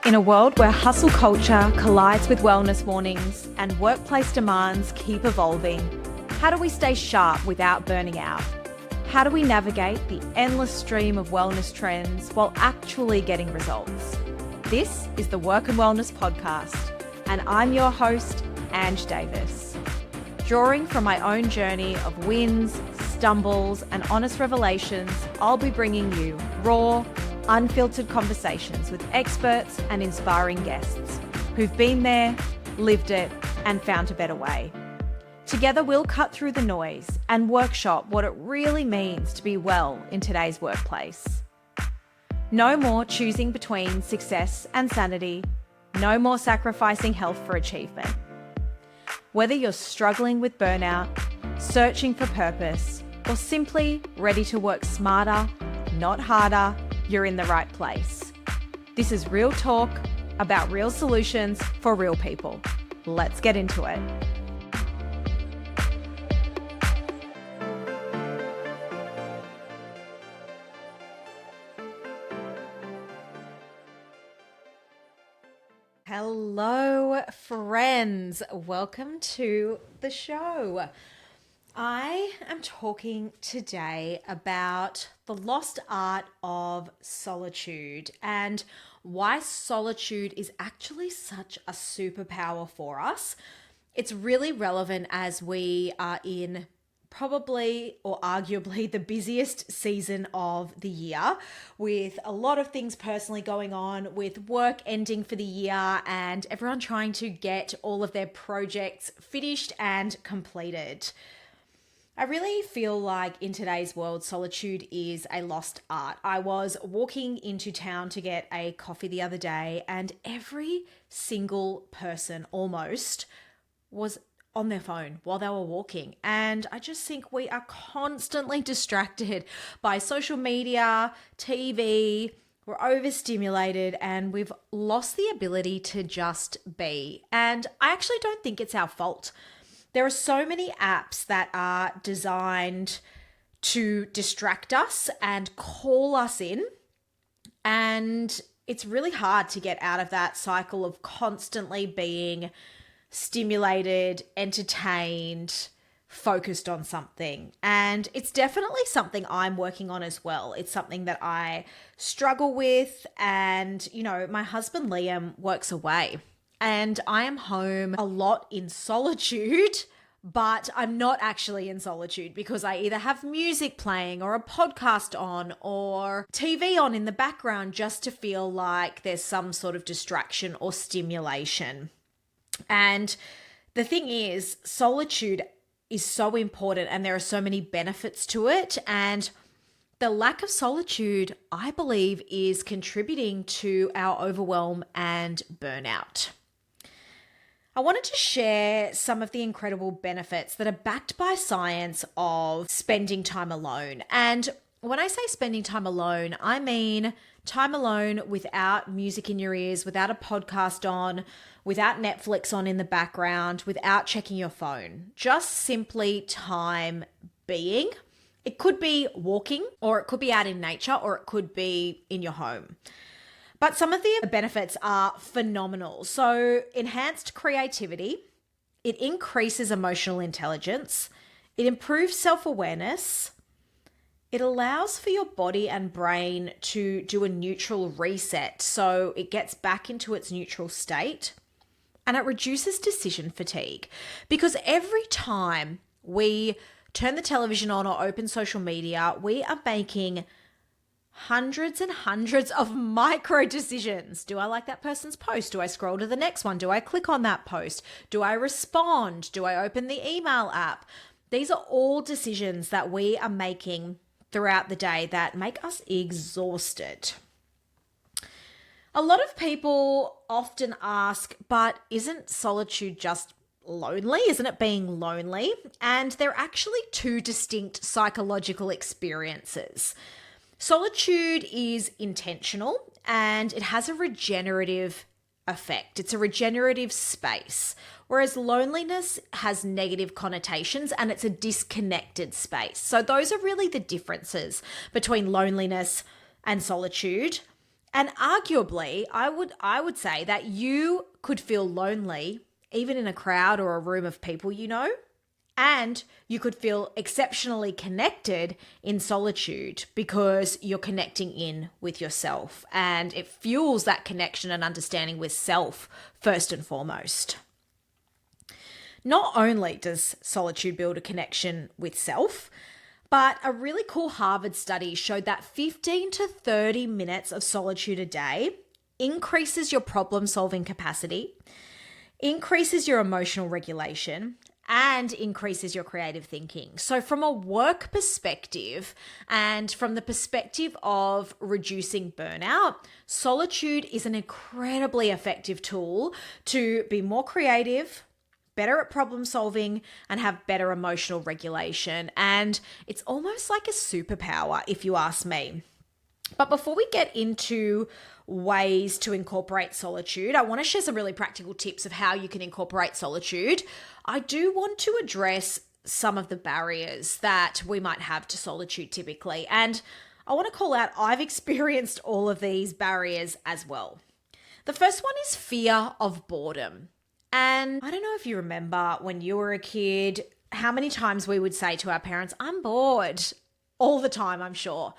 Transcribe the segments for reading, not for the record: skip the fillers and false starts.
In a world where hustle culture collides with wellness warnings and workplace demands keep evolving, how do we stay sharp without burning out? How do we navigate the endless stream of wellness trends while actually getting results? This is the Work and Wellness Podcast, and I'm your host, Ange Davis. Drawing from my own journey of wins, stumbles, and honest revelations, I'll be bringing you raw, unfiltered conversations with experts and inspiring guests who've been there, lived it, and found a better way. Together, we'll cut through the noise and workshop what it really means to be well in today's workplace. No more choosing between success and sanity. No more sacrificing health for achievement. Whether you're struggling with burnout, searching for purpose, or simply ready to work smarter, not harder, you're in the right place. This is real talk about real solutions for real people. Let's get into it. Hello, friends. Welcome to the show. I am talking today about the lost art of solitude and why solitude is actually such a superpower for us. It's really relevant as we are in probably or arguably the busiest season of the year, with a lot of things personally going on, with work ending for the year and everyone trying to get all of their projects finished and completed. I really feel like in today's world, solitude is a lost art. I was walking into town to get a coffee the other day, and every single person almost was on their phone while they were walking. And I just think we are constantly distracted by social media, TV, we're overstimulated, and we've lost the ability to just be. And I actually don't think it's our fault. There are so many apps that are designed to distract us and call us in. And it's really hard to get out of that cycle of constantly being stimulated, entertained, focused on something. And it's definitely something I'm working on as well. It's something that I struggle with. And, my husband Liam works away. And I am home a lot in solitude, but I'm not actually in solitude because I either have music playing or a podcast on or TV on in the background just to feel like there's some sort of distraction or stimulation. And the thing is, solitude is so important and there are so many benefits to it. And the lack of solitude, I believe, is contributing to our overwhelm and burnout. I wanted to share some of the incredible benefits that are backed by science of spending time alone. And when I say spending time alone, I mean time alone without music in your ears, without a podcast on, without Netflix on in the background, without checking your phone. Just simply time being. It could be walking, or it could be out in nature, or it could be in your home. But some of the benefits are phenomenal. So, enhanced creativity, it increases emotional intelligence, it improves self-awareness, it allows for your body and brain to do a neutral reset so it gets back into its neutral state, and it reduces decision fatigue. Because every time we turn the television on or open social media, we are making hundreds and hundreds of micro decisions. Do I like that person's post? Do I scroll to the next one? Do I click on that post? Do I respond? Do I open the email app? These are all decisions that we are making throughout the day that make us exhausted. A lot of people often ask, but isn't solitude just lonely? Isn't it being lonely? And they're actually two distinct psychological experiences. Solitude is intentional and it has a regenerative effect. It's a regenerative space, whereas loneliness has negative connotations and it's a disconnected space. So those are really the differences between loneliness and solitude. And arguably, I would say that you could feel lonely even in a crowd or a room of people you know, and you could feel exceptionally connected in solitude because you're connecting in with yourself, and it fuels that connection and understanding with self first and foremost. Not only does solitude build a connection with self, but a really cool Harvard study showed that 15 to 30 minutes of solitude a day increases your problem solving capacity, increases your emotional regulation, and increases your creative thinking. So, from a work perspective and from the perspective of reducing burnout, solitude is an incredibly effective tool to be more creative, better at problem solving, and have better emotional regulation. And it's almost like a superpower, if you ask me. But before we get into ways to incorporate solitude, I want to share some really practical tips of how you can incorporate solitude. I do want to address some of the barriers that we might have to solitude typically. And I want to call out, I've experienced all of these barriers as well. The first one is fear of boredom. And I don't know if you remember when you were a kid, how many times we would say to our parents, I'm bored, all the time, I'm sure.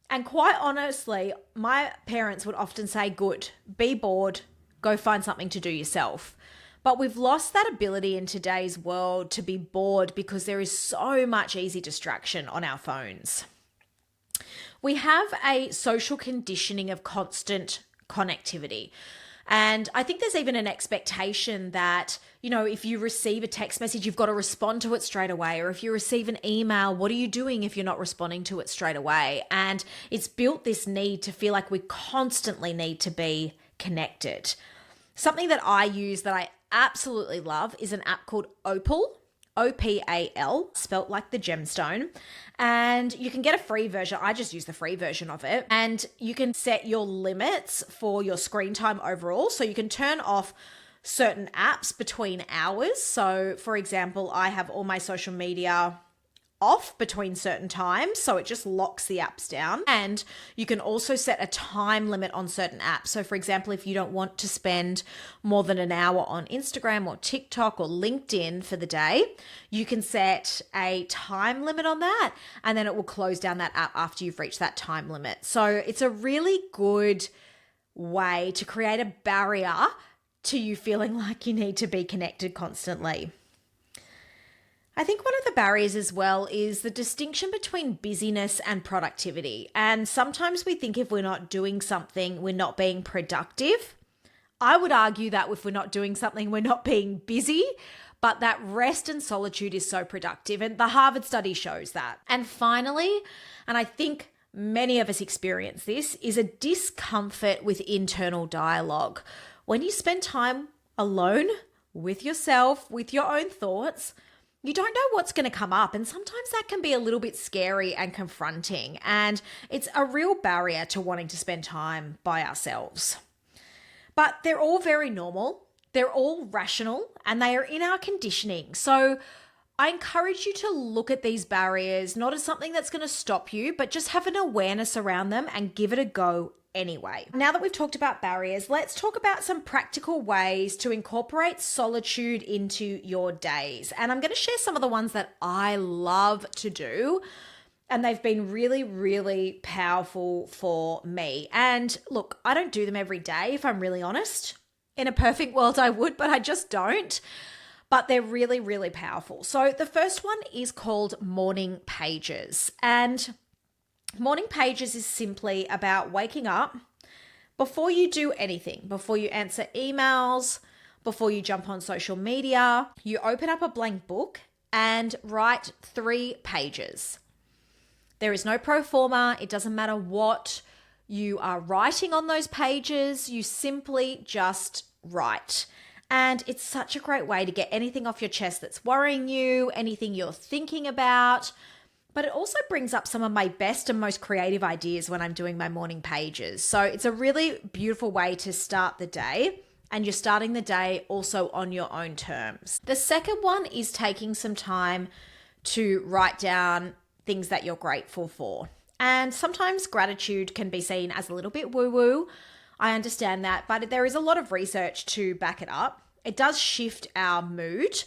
And quite honestly, my parents would often say, good, be bored, go find something to do yourself. But we've lost that ability in today's world to be bored because there is so much easy distraction on our phones. We have a social conditioning of constant connectivity. And I think there's even an expectation that, if you receive a text message, you've got to respond to it straight away. Or if you receive an email, what are you doing if you're not responding to it straight away? And it's built this need to feel like we constantly need to be connected. Something that I use that I absolutely love is an app called Opal. OPAL, spelt like the gemstone. And you can get a free version. I just use the free version of it. And you can set your limits for your screen time overall. So you can turn off certain apps between hours. So for example, I have all my social media off between certain times, so it just locks the apps down. And you can also set a time limit on certain apps. So for example, if you don't want to spend more than an hour on Instagram or TikTok or LinkedIn for the day, you can set a time limit on that, and then it will close down that app after you've reached that time limit. So it's a really good way to create a barrier to you feeling like you need to be connected constantly. I think one of the barriers as well is the distinction between busyness and productivity. And sometimes we think if we're not doing something, we're not being productive. I would argue that if we're not doing something, we're not being busy, but that rest and solitude is so productive. And the Harvard study shows that. And finally, and I think many of us experience this, is a discomfort with internal dialogue. When you spend time alone with yourself, with your own thoughts, you don't know what's going to come up, and sometimes that can be a little bit scary and confronting, and it's a real barrier to wanting to spend time by ourselves. But they're all very normal, they're all rational, and they are in our conditioning. So I encourage you to look at these barriers not as something that's going to stop you, but just have an awareness around them and give it a go anyway. Now that we've talked about barriers, let's talk about some practical ways to incorporate solitude into your days. And I'm going to share some of the ones that I love to do, and they've been really, really powerful for me. And look, I don't do them every day, if I'm really honest. In a perfect world, I would, but I just don't. But they're really, really powerful. So the first one is called morning pages. And morning pages is simply about waking up before you do anything, before you answer emails, before you jump on social media. You open up a blank book and write 3 pages. There is no pro forma. It doesn't matter what you are writing on those pages. You simply just write. And it's such a great way to get anything off your chest that's worrying you, anything you're thinking about. But it also brings up some of my best and most creative ideas when I'm doing my morning pages. So it's a really beautiful way to start the day, and you're starting the day also on your own terms. The second one is taking some time to write down things that you're grateful for. And sometimes gratitude can be seen as a little bit woo-woo. I understand that, but there is a lot of research to back it up. It does shift our mood,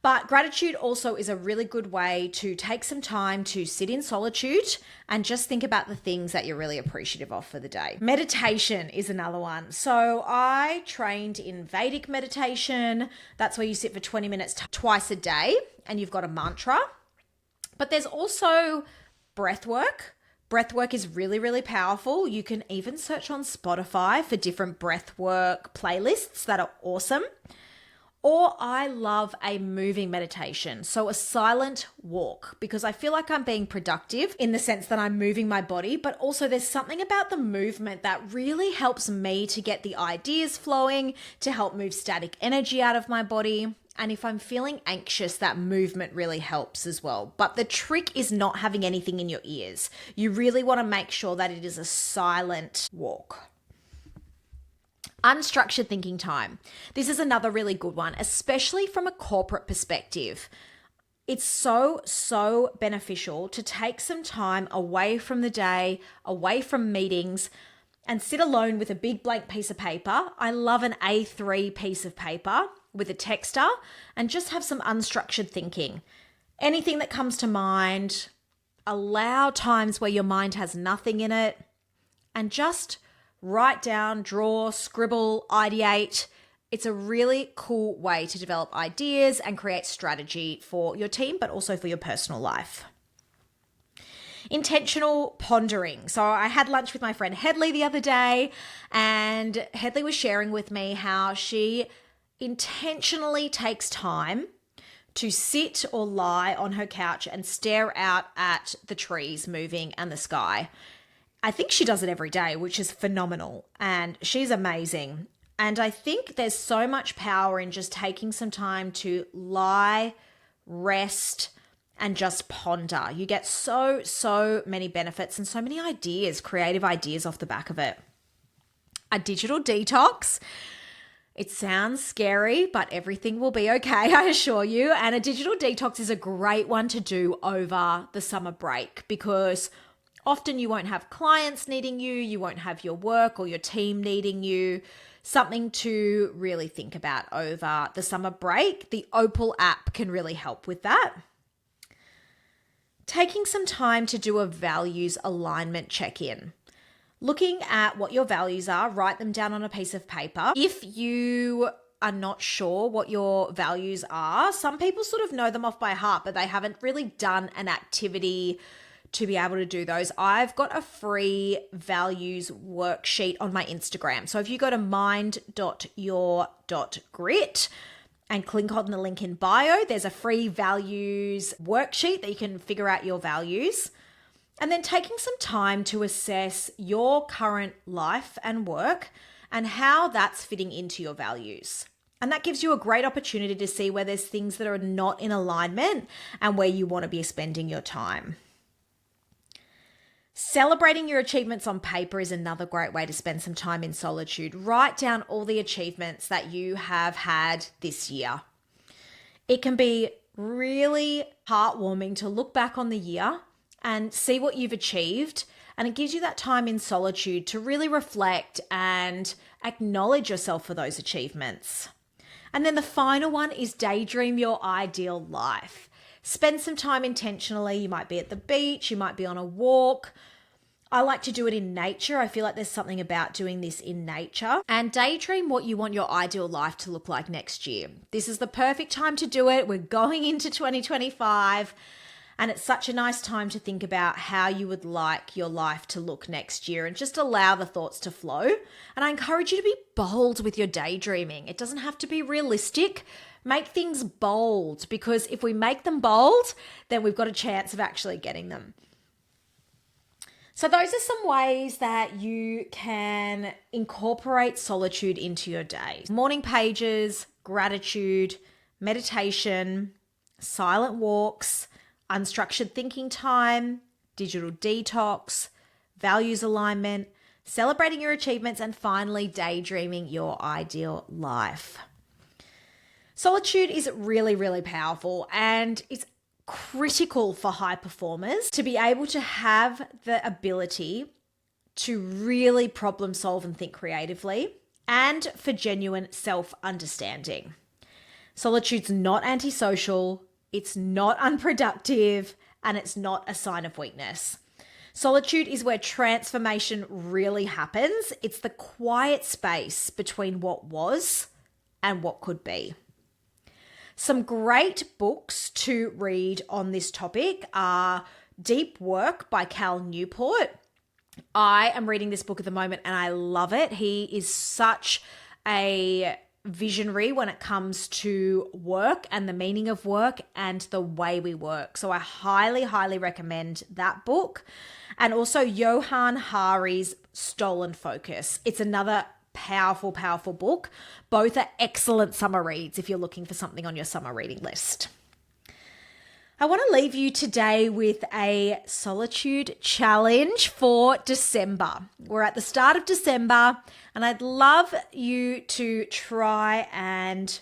but gratitude also is a really good way to take some time to sit in solitude and just think about the things that you're really appreciative of for the day. Meditation is another one. So I trained in Vedic meditation. That's where you sit for 20 minutes twice a day and you've got a mantra. But there's also breath work. Breath work is really, really powerful. You can even search on Spotify for different breath work playlists that are awesome. Or I love a moving meditation, so a silent walk, because I feel like I'm being productive in the sense that I'm moving my body, but also there's something about the movement that really helps me to get the ideas flowing, to help move static energy out of my body. And if I'm feeling anxious, that movement really helps as well. But the trick is not having anything in your ears. You really want to make sure that it is a silent walk. Unstructured thinking time. This is another really good one, especially from a corporate perspective. It's so beneficial to take some time away from the day, away from meetings, and sit alone with a big blank piece of paper. I love an A3 piece of paper with a texter and just have some unstructured thinking. Anything that comes to mind, allow times where your mind has nothing in it, and just write down, draw, scribble, ideate. It's a really cool way to develop ideas and create strategy for your team, but also for your personal life. Intentional pondering. So I had lunch with my friend Headley the other day, and Headley was sharing with me how she intentionally takes time to sit or lie on her couch and stare out at the trees moving and the sky. I think she does it every day, which is phenomenal, and she's amazing. And I think there's so much power in just taking some time to lie, rest, and just ponder. You get so many benefits and so many ideas, creative ideas off the back of it. A digital detox. It sounds scary, but everything will be okay, I assure you. And a digital detox is a great one to do over the summer break, because often you won't have clients needing you, you won't have your work or your team needing you. Something to really think about over the summer break. The Opal app can really help with that. Taking some time to do a values alignment check-in. Looking at what your values are, write them down on a piece of paper. If you are not sure what your values are, some people sort of know them off by heart, but they haven't really done an activity to be able to do those. I've got a free values worksheet on my Instagram. So if you go to mind.your.grit and click on the link in bio, there's a free values worksheet that you can figure out your values. And then taking some time to assess your current life and work and how that's fitting into your values. And that gives you a great opportunity to see where there's things that are not in alignment and where you want to be spending your time. Celebrating your achievements on paper is another great way to spend some time in solitude. Write down all the achievements that you have had this year. It can be really heartwarming to look back on the year and see what you've achieved. And it gives you that time in solitude to really reflect and acknowledge yourself for those achievements. And then the final one is daydream your ideal life. Spend some time intentionally. You might be at the beach, you might be on a walk. I like to do it in nature. I feel like there's something about doing this in nature. And daydream what you want your ideal life to look like next year. This is the perfect time to do it. We're going into 2025. And it's such a nice time to think about how you would like your life to look next year and just allow the thoughts to flow. And I encourage you to be bold with your daydreaming. It doesn't have to be realistic. Make things bold, because if we make them bold, then we've got a chance of actually getting them. So those are some ways that you can incorporate solitude into your day. Morning pages, gratitude, meditation, silent walks, unstructured thinking time, digital detox, values alignment, celebrating your achievements, and finally, daydreaming your ideal life. Solitude is really, really powerful, and it's critical for high performers to be able to have the ability to really problem solve and think creatively, and for genuine self-understanding. Solitude's not antisocial, it's not unproductive, and it's not a sign of weakness. Solitude is where transformation really happens. It's the quiet space between what was and what could be. Some great books to read on this topic are Deep Work by Cal Newport. I am reading this book at the moment and I love it. He is such a visionary when it comes to work and the meaning of work and the way we work. So I highly, highly recommend that book. And also Johan Hari's Stolen Focus. It's another powerful, powerful book. Both are excellent summer reads if you're looking for something on your summer reading list. I want to leave you today with a Solitude challenge for December. We're at the start of December, and I'd love you to try and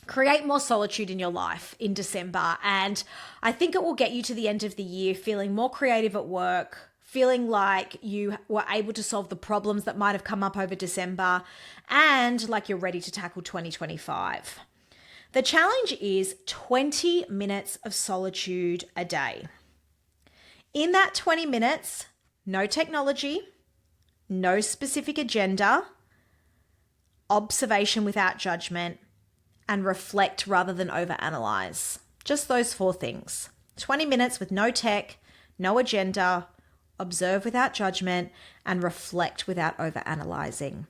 create more solitude in your life in December. And I think it will get you to the end of the year feeling more creative at work, feeling like you were able to solve the problems that might have come up over December, and like you're ready to tackle 2025. The challenge is 20 minutes of solitude a day. In that 20 minutes, no technology, no specific agenda, observation without judgment, and reflect rather than overanalyze. Just those 4 things. 20 minutes with no tech, no agenda, observe without judgment, and reflect without overanalyzing.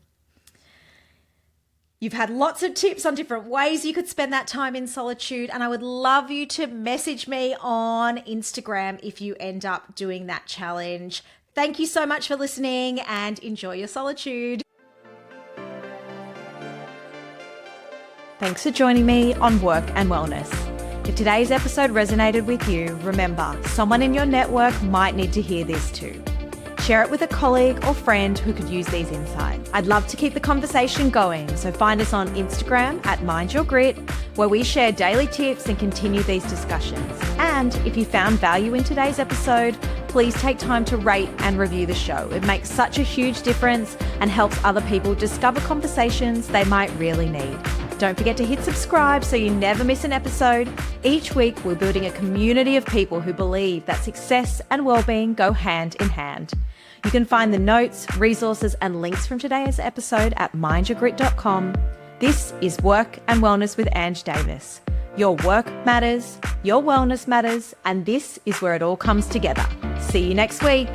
You've had lots of tips on different ways you could spend that time in solitude, and I would love you to message me on Instagram if you end up doing that challenge. Thank you so much for listening and enjoy your solitude. Thanks for joining me on Work and Wellness. If today's episode resonated with you, remember, someone in your network might need to hear this too. Share it with a colleague or friend who could use these insights. I'd love to keep the conversation going, so find us on Instagram at Mind Your Grit, where we share daily tips and continue these discussions. And if you found value in today's episode, please take time to rate and review the show. It makes such a huge difference and helps other people discover conversations they might really need. Don't forget to hit subscribe so you never miss an episode. Each week, we're building a community of people who believe that success and well-being go hand in hand. You can find the notes, resources, and links from today's episode at mindyourgrit.com. This is Work and Wellness with Ange Davis. Your work matters, your wellness matters, and this is where it all comes together. See you next week.